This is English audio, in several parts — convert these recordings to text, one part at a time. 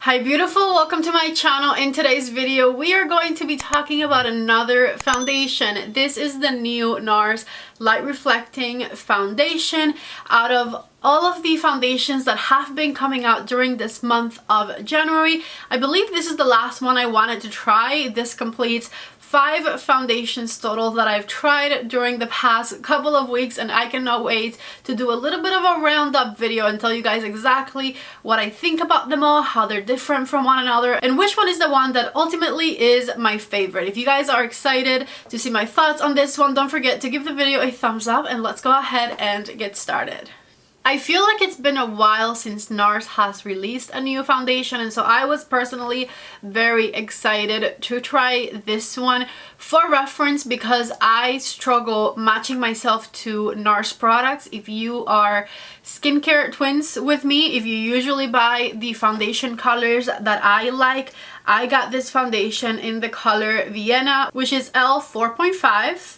Hi beautiful, welcome to my channel. In today's video we are going to be talking about another foundation. This is the new Nars light reflecting foundation. Out of all of the foundations that have been coming out during this month of January, I believe this is the last one I wanted to try. This completes 5 foundations total that I've tried during the past couple of weeks, and I cannot wait to do a little bit of a roundup video and tell you guys exactly what I think about them all, how they're different from one another, and which one is the one that ultimately is my favorite. If you guys are excited to see my thoughts on this one, don't forget to give the video a thumbs up and let's go ahead and get started. I feel like it's been a while since Nars has released a new foundation, and so I was personally very excited to try this one. For reference, because I struggle matching myself to Nars products. If you are skincare twins with me, if you usually buy the foundation colors that I like, I got this foundation in the color Vienna, which is L4.5.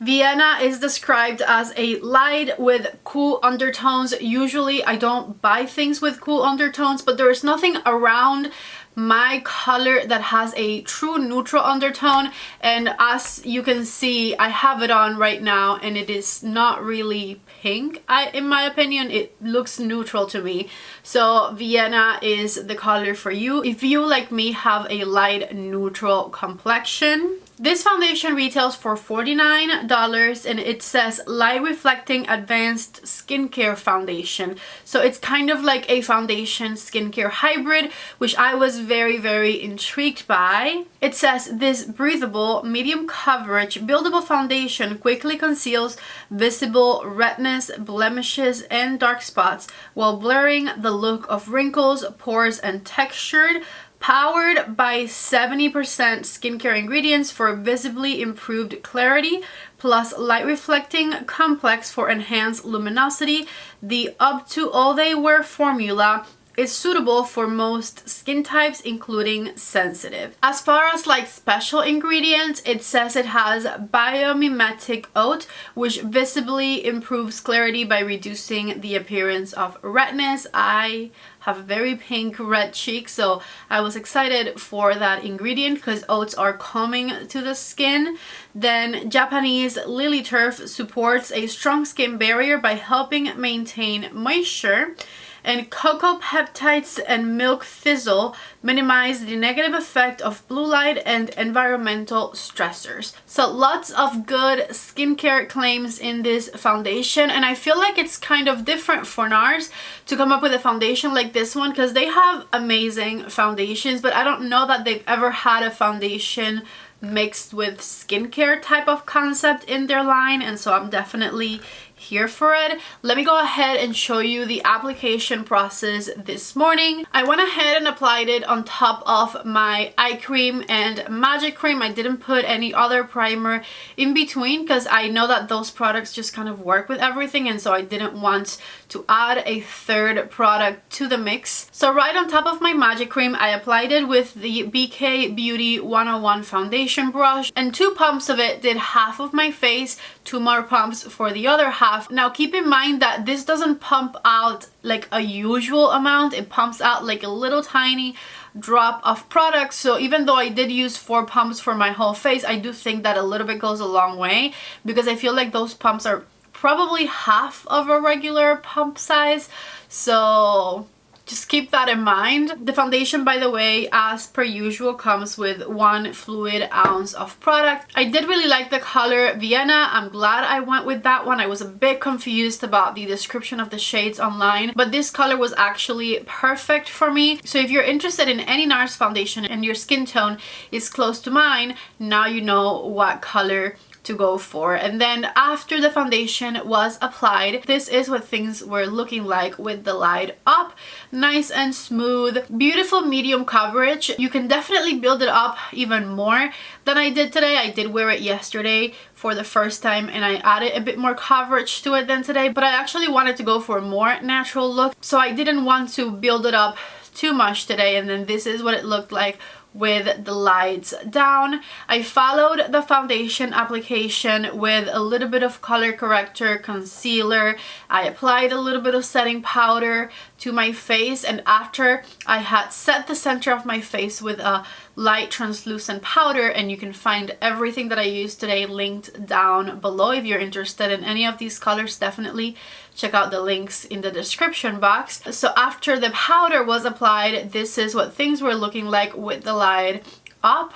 Vienna is described as a light with cool undertones. Usually I don't buy things with cool undertones, but there is nothing around my color that has a true neutral undertone, and as you can see I have it on right now and it is not really pink. In my opinion, it looks neutral to me. So Vienna is the color for you if you, like me, have a light neutral complexion. This foundation retails for $49 and it says light reflecting advanced skincare foundation. So it's kind of like a foundation skincare hybrid, which I was very intrigued by. It says this breathable, medium coverage, buildable foundation quickly conceals visible redness, blemishes, and dark spots while blurring the look of wrinkles, pores, and textured. Powered by 70% skincare ingredients for visibly improved clarity, plus light reflecting complex for enhanced luminosity. The Up to All Day Wear formula is suitable for most skin types, including sensitive. As far as like special ingredients, it says it has biomimetic oat, which visibly improves clarity by reducing the appearance of redness. I have very pink red cheeks, so I was excited for that ingredient because oats are calming to the skin. Then Japanese lily turf supports a strong skin barrier by helping maintain moisture. And cocoa peptides and milk thistle minimize the negative effect of blue light and environmental stressors. So lots of good skincare claims in this foundation, and I feel like it's kind of different for Nars to come up with a foundation like this one, because they have amazing foundations, but I don't know that they've ever had a foundation mixed with skincare type of concept in their line, and so I'm definitely here for it. Let me go ahead and show you the application process this morning. I went ahead and applied it on top of my eye cream and magic cream. I didn't put any other primer in between because I know that those products just kind of work with everything, and so I didn't want to add a third product to the mix. So right on top of my magic cream, I applied it with the BK Beauty 101 foundation brush, and 2 pumps of it did half of my face, 2 more pumps for the other half. Now keep in mind that this doesn't pump out like a usual amount, it pumps out like a little tiny drop of product. So even though I did use 4 pumps for my whole face, I do think that a little bit goes a long way, because I feel like those pumps are probably half of a regular pump size. So just keep that in mind. The foundation, by the way, as per usual, comes with 1 fluid ounce of product. I did really like the color Vienna. I'm glad I went with that one. I was a bit confused about the description of the shades online, but this color was actually perfect for me. So if you're interested in any Nars foundation and your skin tone is close to mine, now you know what color to go for. And then after the foundation was applied, this is what things were looking like with the light up. Nice and smooth, beautiful medium coverage. You can definitely build it up even more than I did today. I did wear it yesterday for the first time and I added a bit more coverage to it than today, but I actually wanted to go for a more natural look, so I didn't want to build it up too much today. And then this is what it looked like with the lights down. I followed the foundation application with a little bit of color corrector, concealer. I applied a little bit of setting powder to my face, and after I had set the center of my face with a light translucent powder, and you can find everything that I used today linked down below. If you're interested in any of these colors, definitely check out the links in the description box. So after the powder was applied, this is what things were looking like with the light up.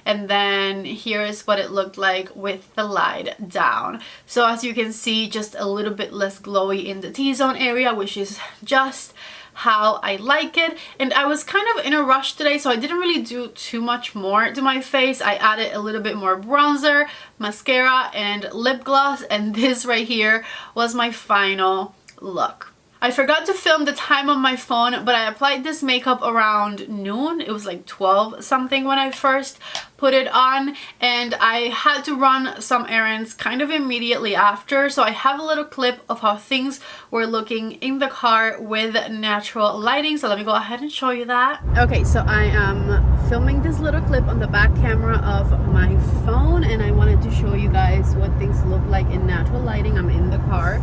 And then here is what it looked like with the light down. So as you can see, just a little bit less glowy in the T-zone area, which is just how I like it. And I was kind of in a rush today, so I didn't really do too much more to my face. I added a little bit more bronzer, mascara, and lip gloss, and this right here was my final look. I forgot to film the time on my phone, but I applied this makeup around noon. It was like 12 something when I first put it on, and I had to run some errands kind of immediately after. So I have a little clip of how things were looking in the car with natural lighting. So let me go ahead and show you that. Okay, so I am filming this little clip on the back camera of my phone, and I wanted to show you guys what things look like in natural lighting. I'm in the car,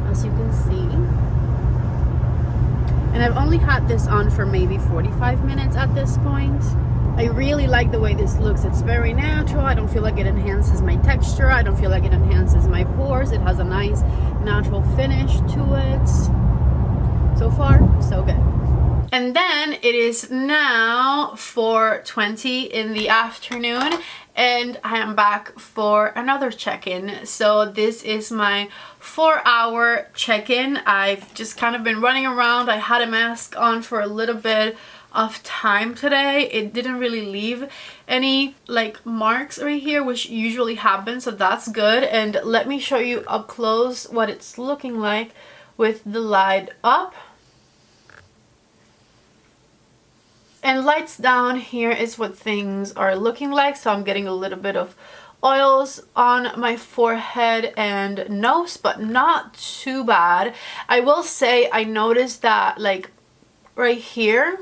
as you can see. And I've only had this on for maybe 45 minutes at this point. I really like the way this looks. It's very natural. I don't feel like it enhances my texture. I don't feel like it enhances my pores. It has a nice natural finish to it. So far, so good. And then it is now 4:20 in the afternoon, and I am back for another check-in. So this is my 4-hour check-in. I've just kind of been running around. I had a mask on for a little bit of time today. It didn't really leave any like marks right here, which usually happens, so that's good. And let me show you up close what it's looking like with the light up. And lights down, here is what things are looking like. So I'm getting a little bit of oils on my forehead and nose, but not too bad. I will say I noticed that like right here,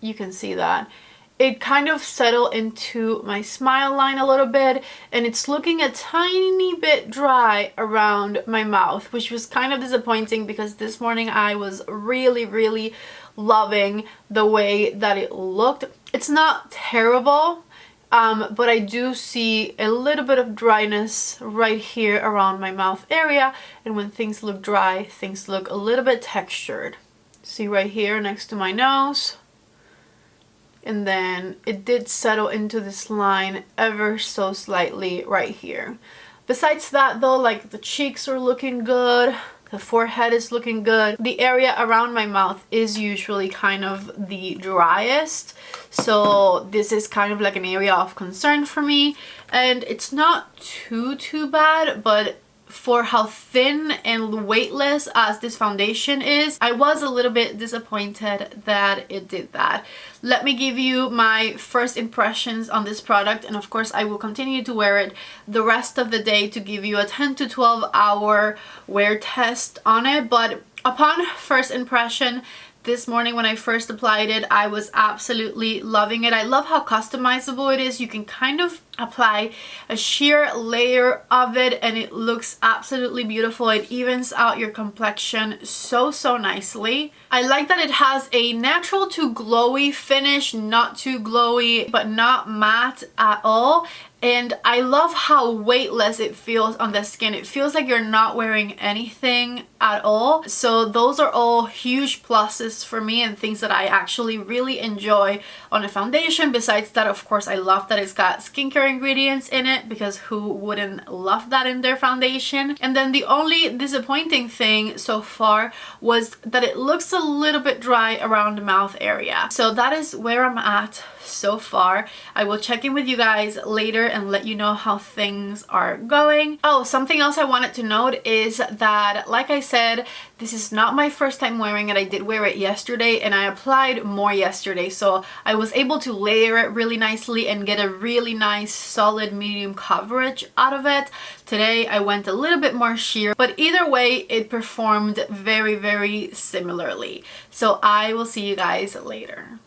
you can see that it kind of settled into my smile line a little bit, and it's looking a tiny bit dry around my mouth, which was kind of disappointing because this morning I was really loving the way that it looked. It's not terrible, but I do see a little bit of dryness right here around my mouth area, and when things look dry, things look a little bit textured. See right here next to my nose? And then it did settle into this line ever so slightly right here. Besides that though, like the cheeks are looking good, the forehead is looking good. The area around my mouth is usually kind of the driest, so this is kind of like an area of concern for me, and it's not too bad, but for how thin and weightless as this foundation is, I was a little bit disappointed that it did that. Let me give you my first impressions on this product, and of course I will continue to wear it the rest of the day to give you a 10 to 12 hour wear test on it. But upon first impression, this morning when I first applied it, I was absolutely loving it. I love how customizable it is. You can kind of apply a sheer layer of it and it looks absolutely beautiful. It evens out your complexion so nicely. I like that it has a natural to glowy finish, not too glowy but not matte at all. And I love how weightless it feels on the skin. It feels like you're not wearing anything at all. So those are all huge pluses for me and things that I actually really enjoy on a foundation. Besides that, of course, I love that it's got skincare ingredients in it, because who wouldn't love that in their foundation? And then the only disappointing thing so far was that it looks a little bit dry around the mouth area. So that is where I'm at so far. I will check in with you guys later and let you know how things are going. Oh, something else I wanted to note is that, like I said, this is not my first time wearing it. I did wear it yesterday and I applied more yesterday, so I was able to layer it really nicely and get a really nice solid medium coverage out of it. Today I went a little bit more sheer, but either way it performed very similarly. So I will see you guys later.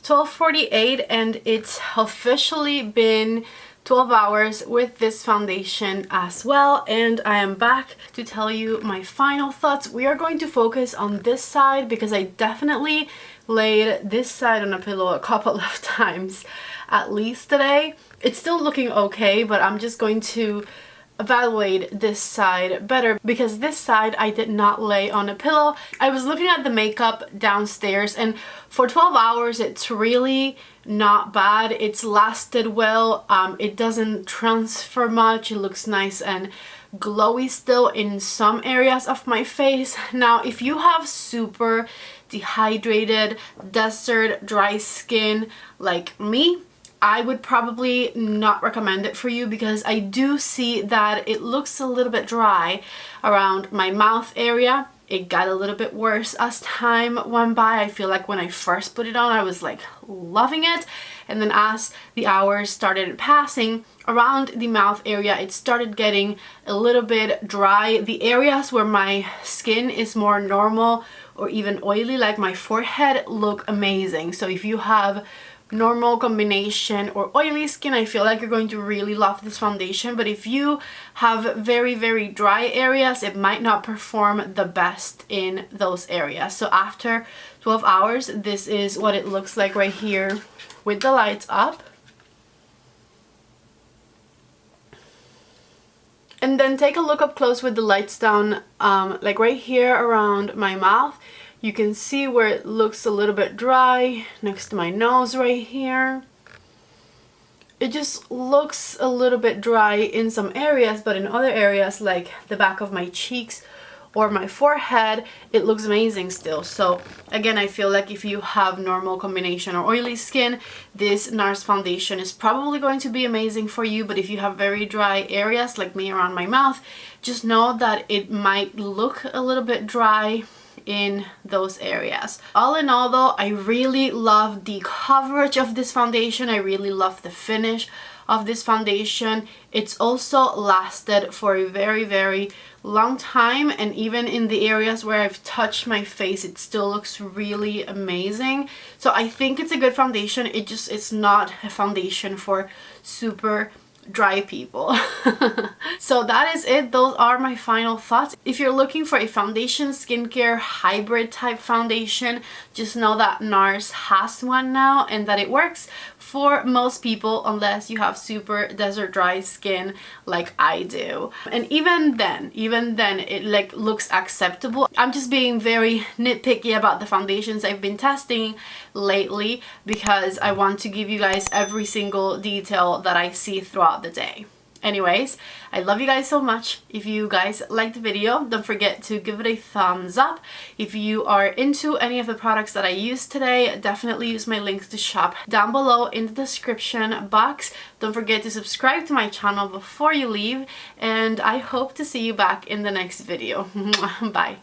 12:48 and it's officially been 12 hours with this foundation as well, and I am back to tell you my final thoughts. We are going to focus on this side because I definitely laid this side on a pillow a couple of times at least today. It's still looking okay, but I'm just going to evaluate this side better because this side I did not lay on a pillow. I was looking at the makeup downstairs, and for 12 hours it's really not bad. It's lasted well. It doesn't transfer much. It looks nice and glowy still in some areas of my face. Now if you have super dehydrated, desert, dry skin like me, I would probably not recommend it for you because I do see that it looks a little bit dry around my mouth area. It got a little bit worse as time went by. I feel like when I first put it on, I was like loving it. And then as the hours started passing, around the mouth area, it started getting a little bit dry. The areas where my skin is more normal or even oily, like my forehead, look amazing. So if you have normal, combination, or oily skin, I feel like you're going to really love this foundation. But if you have very, very dry areas, it might not perform the best in those areas. So after 12 hours, this is what it looks like right here with the lights up. And then take a look up close with the lights down, like right here around my mouth. You can see where it looks a little bit dry next to my nose right here. It just looks a little bit dry in some areas, but in other areas like the back of my cheeks or my forehead, it looks amazing still. So again, I feel like if you have normal, combination, or oily skin, this Nars foundation is probably going to be amazing for you. But if you have very dry areas like me around my mouth, just know that it might look a little bit dry in those areas. All in all though, I really love the coverage of this foundation. I really love the finish of this foundation. It's also lasted for a very, very long time, and even in the areas where I've touched my face, it still looks really amazing. So I think it's a good foundation. It's not a foundation for super dry people. So that is it. Those are my final thoughts. If you're looking for a foundation skincare hybrid type foundation, just know that Nars has one now and that it works for most people unless you have super desert dry skin like I do. And even then it like looks acceptable. I'm just being very nitpicky about the foundations I've been testing lately because I want to give you guys every single detail that I see throughout the day. Anyways, I love you guys so much. If you guys liked the video, don't forget to give it a thumbs up. If you are into any of the products that I used today, definitely use my links to shop down below in the description box. Don't forget to subscribe to my channel before you leave, and I hope to see you back in the next video. Bye.